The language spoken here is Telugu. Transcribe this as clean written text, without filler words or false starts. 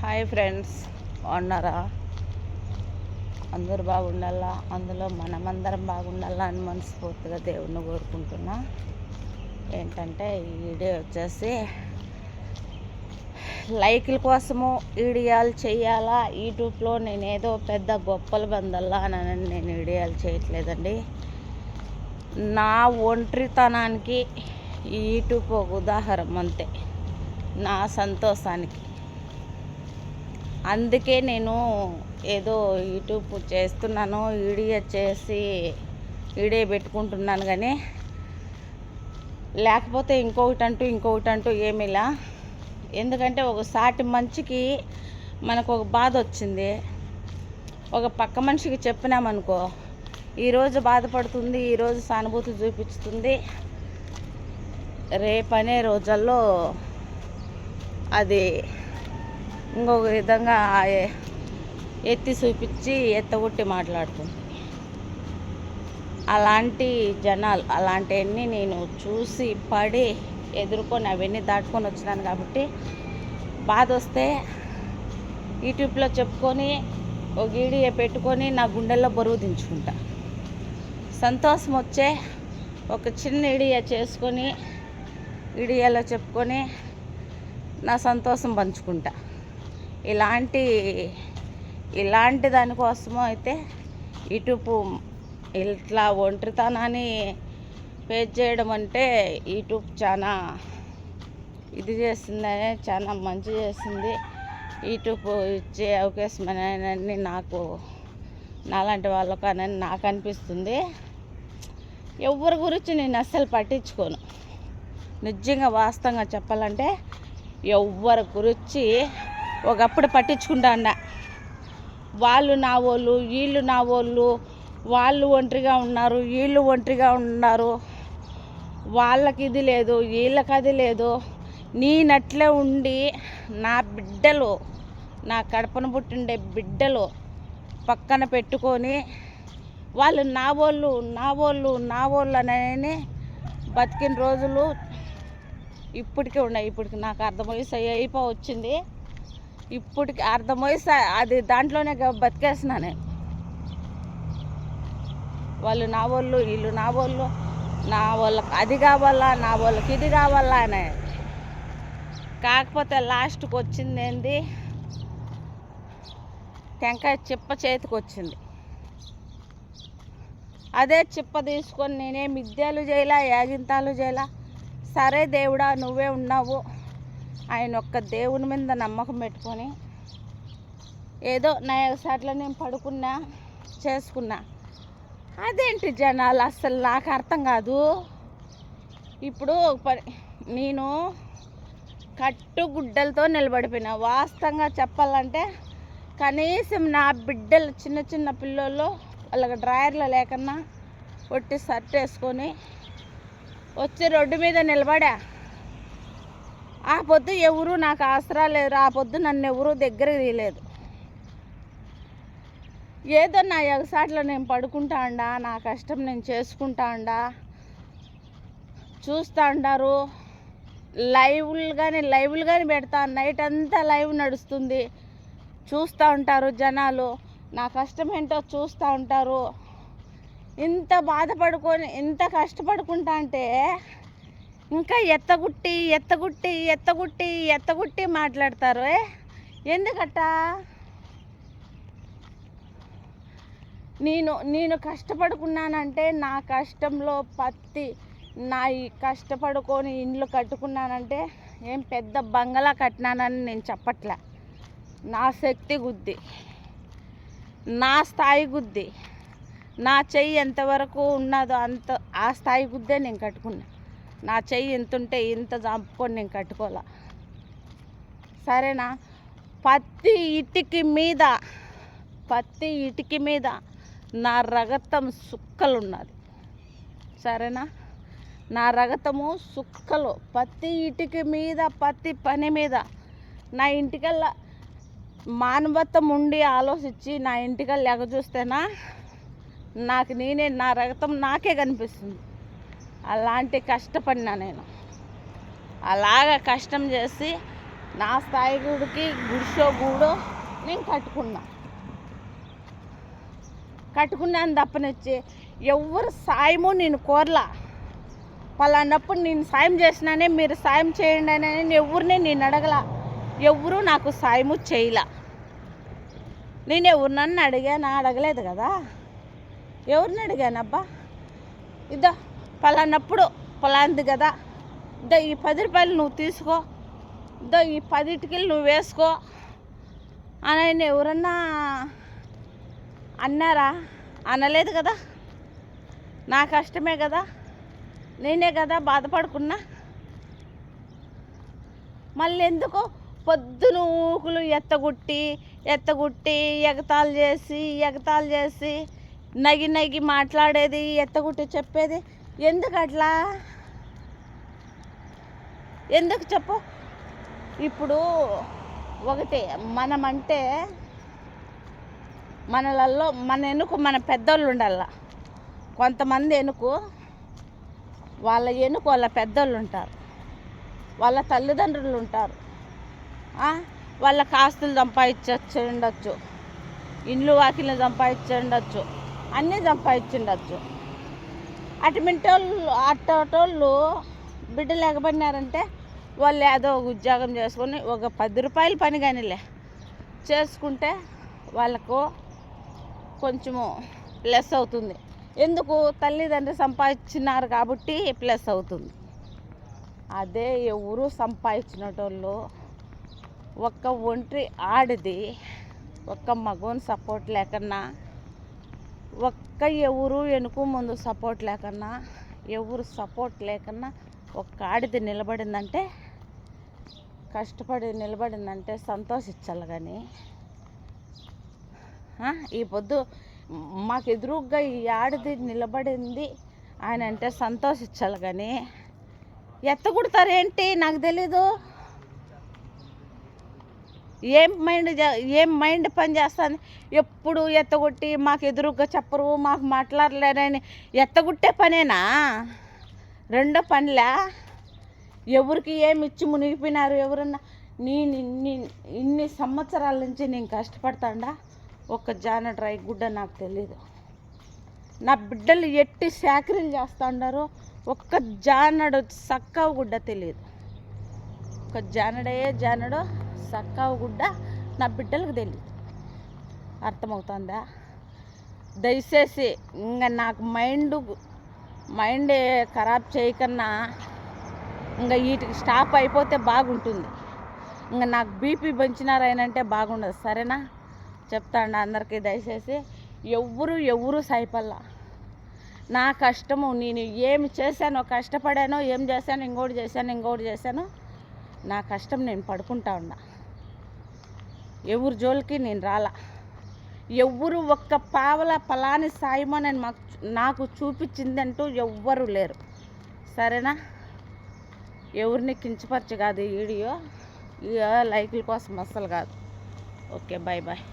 హాయ్ ఫ్రెండ్స్, బాగున్నారా? అందరూ బాగుండాలా, అందులో మనమందరం బాగుండాలా అని మనస్ఫూర్తిగా దేవుణ్ణి కోరుకుంటున్నా. ఏంటంటే ఈ వీడియో వచ్చేసి లైక్ల కోసము వీడియోలు చేయాలా యూట్యూబ్లో. నేనేదో పెద్ద గొప్పలు బందల్లా అని నేను వీడియోలు చేయట్లేదండి. నా ఒంటరితనానికి ఈ యూట్యూబ్ ఒక ఉదాహరణ అంతే, నా సంతోషానికి. అందుకే నేను ఏదో యూట్యూబ్ చేస్తున్నాను, వీడియో పెట్టుకుంటున్నాను. కానీ లేకపోతే ఇంకొకటి అంటూ ఏమిలా. ఎందుకంటే ఒక సాటి మనిషికి మనకు ఒక బాధ వచ్చింది, ఒక పక్క మనిషికి చెప్పినామనుకో, ఈరోజు బాధపడుతుంది, ఈరోజు సానుభూతి చూపిస్తుంది, రేపనే రోజుల్లో అది ఇంకొక విధంగా ఎత్తి చూపించి ఎత్తగొట్టి మాట్లాడుతుంది. అలాంటి జనాలు, అలాంటివన్నీ నేను చూసి పడి ఎదుర్కొని అవన్నీ దాటుకొని వచ్చినాను. కాబట్టి బాధ వస్తే యూట్యూబ్లో చెప్పుకొని ఒక వీడియో పెట్టుకొని నా గుండెల్లో బరువు దించుకుంటా. సంతోషం వచ్చే ఒక చిన్న వీడియో చేసుకొని వీడియోలో చెప్పుకొని నా సంతోషం పంచుకుంటా. ఇలాంటి దానికోసము అయితే యూట్యూబ్ ఇట్లా ఒంటరితనాన్ని ఫేస్ చేయడం అంటే యూట్యూబ్ చాలా ఇది చేసిందనే, చాలా మంచి చేసింది. యూట్యూబ్ ఇచ్చే అవకాశం అని నాలాంటి వాళ్ళకు అని నాకు అనిపిస్తుంది. ఎవరి గురించి నేను అస్సలు పట్టించుకోను. నిజంగా వాస్తవంగా చెప్పాలంటే ఎవరి గురించి ఒకప్పుడు పట్టించుకుంటా ఉన్నా. వాళ్ళు నా వాళ్ళు, వీళ్ళు నా వాళ్ళు, వాళ్ళు ఒంటరిగా ఉన్నారు, వీళ్ళు ఒంటరిగా ఉన్నారు, వాళ్ళకి ఇది లేదు, వీళ్ళకి అది లేదు. నేనట్లే ఉండి నా బిడ్డలు, నా కడపను పుట్టిండే బిడ్డలు పక్కన పెట్టుకొని వాళ్ళు నా వాళ్ళు అని బతికిన రోజులు ఇప్పటికే ఉన్నాయి. ఇప్పటికి నాకు అర్ధ వయసు వచ్చింది. ఇప్పటికి అర్ధ వయసు అది దాంట్లోనే బతికేస్తున్నా నేను. వాళ్ళు నా వాళ్ళు, వీళ్ళు నా వాళ్ళు, నా వాళ్ళకి అది కావాలా, నా వాళ్ళకి ఇది కావాలా అని. కాకపోతే లాస్ట్కి వచ్చింది ఏంది, టెంకాయ చిప్ప చేతికి వచ్చింది. అదే చిప్ప తీసుకొని నేనే మిద్యాలు చేయలా, యాగింతాలు చేయలా. సరే దేవుడా, నువ్వే ఉన్నావు, ఆయన ఒక్క దేవుని మీద నమ్మకం పెట్టుకొని ఏదో నా సాట్లో నేను పడుకున్నా, చేసుకున్నా. అదేంటి జనాలు అస్సలు నాకు అర్థం కాదు. ఇప్పుడు నేను కట్టుగుడ్డలతో నిలబడిపోయినా. వాస్తవంగా చెప్పాలంటే కనీసం నా బిడ్డలు చిన్న పిల్లలు వాళ్ళకి డ్రాయర్లు లేకన్నా ఒట్టి షర్ట్ వేసుకొని వచ్చి రోడ్డు మీద నిలబడా. ఆ పొద్దు ఎవరు నాకు ఆసరా లేరు, ఆ పొద్దు నన్ను ఎవరు దగ్గరికి తీయలేదు. ఏదో నా ఎగసాట్లో నేను పడుకుంటా ఉండా, నా కష్టం నేను చేసుకుంటా ఉండా. చూస్తూ ఉంటారు, లైవ్లు కానీ పెడతా, నైట్ అంతా లైవ్ నడుస్తుంది, చూస్తూ ఉంటారు జనాలు. నా కష్టం ఏంటో చూస్తూ ఉంటారు. ఇంత బాధపడుకొని ఇంత కష్టపడుకుంటా అంటే ఇంకా ఎత్తగుట్టి మాట్లాడతారు. ఎందుకట్ట? నేను కష్టపడుకున్నానంటే నా కష్టంలో నా ఈ కష్టపడుకొని ఇండ్లు కట్టుకున్నానంటే ఏం పెద్ద బంగళా కట్టినానని నేను చెప్పట్లే. నా శక్తి గుద్ది, నా స్థాయి గుద్ది, నా చెయ్యి ఎంతవరకు ఉన్నదో ఆ స్థాయి గుద్దే నేను కట్టుకున్నా. నా చెయ్యి ఎంత ఉంటే ఇంత చంపుకొని నేను కట్టుకోలే. సరేనా? ప్రతి ఇటుకి మీద నా రగతం సుక్కలు ఉన్నది. సరేనా? నా రగతము సుక్కలు ప్రతి ఇటుకి మీద, ప్రతి పని మీద. నా ఇంటికల్లా మానవత్వం ఉండి ఆలోచించి నా ఇంటికల్లా ఎగ చూస్తేనా నా రగతం నాకే కనిపిస్తుంది. అలాంటి కష్టపడినా నేను. అలాగా కష్టం చేసి నా స్థాయి గుడికి గుడిసో గూడో నేను కట్టుకున్నాను తప్పనిచ్చి ఎవరు సాయము నేను కోరలా. పలానప్పుడు నేను సాయం చేసినానే మీరు సాయం చేయండి అని ఎవరిని నేను అడగల. ఎవరు నాకు సాయము చేయలా. నేను ఎవరినన్ను అడగలేదు కదా. ఎవరిని అడిగానబ్బా? ఇదో పలానప్పుడు పలాంది కదా, ఇదో ఈ 10 రూపాయలు నువ్వు తీసుకో, ఇదో ఈ 10 ఇటుకలు నువ్వు వేసుకో అని ఎవరన్నా అన్నారా? అనలేదు కదా. నా కష్టమే కదా, నేనే కదా బాధపడుకున్నా. మళ్ళీ ఎందుకు పొద్దున ఊకులు ఎత్తగుట్టి ఎగతాలు చేసి నగి మాట్లాడేది, ఎత్తగుట్టి చెప్పేది ఎందుకు అట్లా? ఎందుకు చెప్పు? ఇప్పుడు ఒకటి మనమంటే మనలలో మన ఎనుకు మన పెద్దోళ్ళు ఉండాల. కొంతమంది ఎనుకు వాళ్ళ పెద్దోళ్ళు ఉంటారు, వాళ్ళ తల్లిదండ్రులు ఉంటారు, వాళ్ళ ఆస్తులు సంపాదించచ్చు, ఇండ్లు వాకిళ్ళు సంపాదించండొచ్చు, అన్నీ సంపాదించుండొచ్చు. అట్టోళ్ళు బిడ్డ లేకపోయినారంటే వాళ్ళు ఏదో ఉద్యోగం చేసుకొని ఒక 10 రూపాయల పని కానీలే చేసుకుంటే వాళ్ళకు కొంచెము ప్లస్ అవుతుంది. ఎందుకు? తల్లిదండ్రులు సంపాదించినారు కాబట్టి ప్లస్ అవుతుంది. అదే ఎవరు సంపాదించినటోళ్ళు ఒక్క ఒంటరి ఆడిది, ఒక్క మగోని సపోర్ట్ లేకన్నా, ఒక్క ఎవరు వెనుక ముందు సపోర్ట్ లేకన్నా, ఎవరు సపోర్ట్ లేకన్నా ఒక్క ఆడిది నిలబడిందంటే, కష్టపడి నిలబడిందంటే సంతోషించాలి. కానీ ఈ పొద్దు మాకు ఎదురుగ్గా ఈ ఆడిది నిలబడింది ఆయన అంటే సంతోషించాలి. కానీ ఎత్తగొడతారేంటి నాకు తెలీదు. ఏం మైండ్ పని చేస్తుంది? ఎప్పుడు ఎత్తగొట్టి మాకు ఎదురుగా చెప్పరు, మాకు మాట్లాడలేరని ఎత్తగొట్టే పనేనా? రెండో పనిలా? ఎవరికి ఏమి ఇచ్చి మునిగిపోయినారు ఎవరన్నా? నేను ఇన్ని సంవత్సరాల నుంచి నేను కష్టపడతాడా ఒక్క జానడు రై గుడ్డ నాకు తెలీదు. నా బిడ్డలు ఎట్టి చాకరీలు చేస్తాడారో ఒక్క జానడు సక్కవ గుడ్డ తెలియదు. ఒక జానడో సక్కవ గుడ్డ నా బిడ్డలకు తెలియదు. అర్థమవుతుందా? దయచేసి ఇంకా నాకు మైండ్ ఖరాబ్ చేయకన్నా ఇంకా వీటికి స్టాప్ అయిపోతే బాగుంటుంది. ఇంకా నాకు బీపీ పెంచినారైనంటే బాగుండదు. సరేనా? చెప్తాను అందరికీ. దయచేసి ఎవరు సాయిపల్లా. నా కష్టము నేను ఏమి చేశానో, కష్టపడానో, ఏం చేశాను, ఇంకోటి చేశాను, నా కష్టం నేను పడుకుంటా ఉన్నా. ఎవరి జోలికి నేను రాలా. ఎవరు ఒక్క పావల పలాని సాయమో నాకు చూపించిందంటూ ఎవ్వరు లేరు. సరేనా? ఎవరిని కించపరచు కాదు ఈ వీడియో లైక్ల కోసం అస్సలు కాదు. Okay, bye.